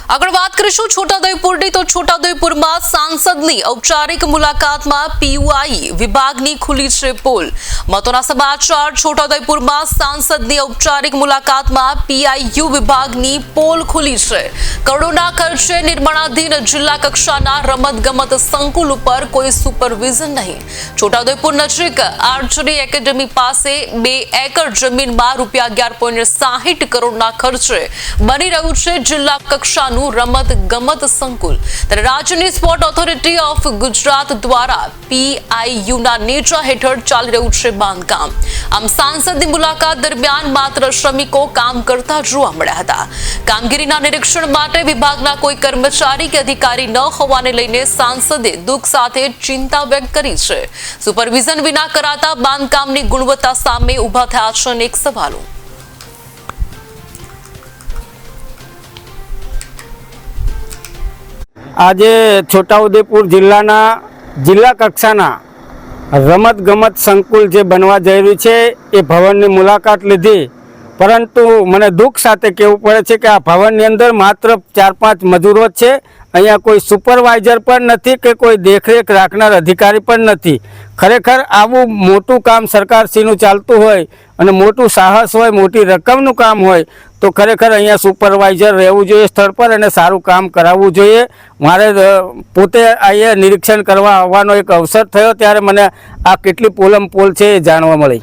આગળ વાત કરીશું છોટાઉદેપુરની તો છોટાઉદેપુરમાં સાંસદની ઔપચારિક મુલાકાતમાં પીયુઆઈ વિભાગની ખુલી છે પોલ। મહત્વના સમાચાર, છોટાઉદેપુરમાં સાંસદની ઔપચારિક મુલાકાતમાં પીઆઈયુ વિભાગની પોલ ખુલી છે। કરોડોના ખર્ચે નિર્માણાધીન જિલ્લા કક્ષાના રમતગમત સંકુલ ઉપર કોઈ સુપરવિઝન નહીં। છોટાઉદેપુર નજીક આર્ચરી એકેડમી પાસે 2 એકર જમીનમાં ₹11.60 કરોડના ખર્ચે બની રહ્યું છે જિલ્લા કક્ષાનું રમત ગમત સંકુલ। ત્યારે રાજ્યની સ્પોર્ટ ઓથોરિટી ઓફ ગુજરાત દ્વારા પીઆઈયુના નેજા હેઠળ ચાલી રહ્યું છે બાંધકામ। આમ સાંસદની મુલાકાત દરમિયાન માત્ર શ્રમિકો કામ કરતા જોવા મળ્યા હતા। કામગીરીના નિરીક્ષણ માટે વિભાગના કોઈ કર્મચારી કે અધિકારી ન હોવાને લઈને સાંસદે દુઃખ સાથે ચિંતા વ્યક્ત કરી છે। સુપરવિઝન વિના કરાતા બાંધકામની ગુણવત્તા સામે ઉભા થયા છે અનેક સવાલો। આજે છોટાઉદેપુર જિલ્લા કક્ષાના રમત ગમત સંકુલ જે બનવા જઈ રહ્યું છે એ ભવનની મુલાકાત લીધી, પરંતુ મને દુઃખ સાથે કહેવું પડે છે કે આ ભવનની અંદર માત્ર 4-5 મજૂરો જ છે। અહીંયા કોઈ સુપરવાઇઝર પણ નથી કે કોઈ દેખરેખ રાખનાર અધિકારી પણ નથી। ખરેખર આવું મોટું કામ સરકારશ્રીનું ચાલતું હોય અને મોટું સાહસ હોય, મોટી રકમનું કામ હોય તો ખરેખર અહીંયા સુપરવાઇઝર રહેવું જોઈએ સ્થળ પર અને સારું કામ કરાવવું જોઈએ। મારે પોતે અહીંયા નિરીક્ષણ કરવા આવવાનો એક અવસર થયો ત્યારે મને આ કેટલી પોલમ પોલ છે એ જાણવા મળી।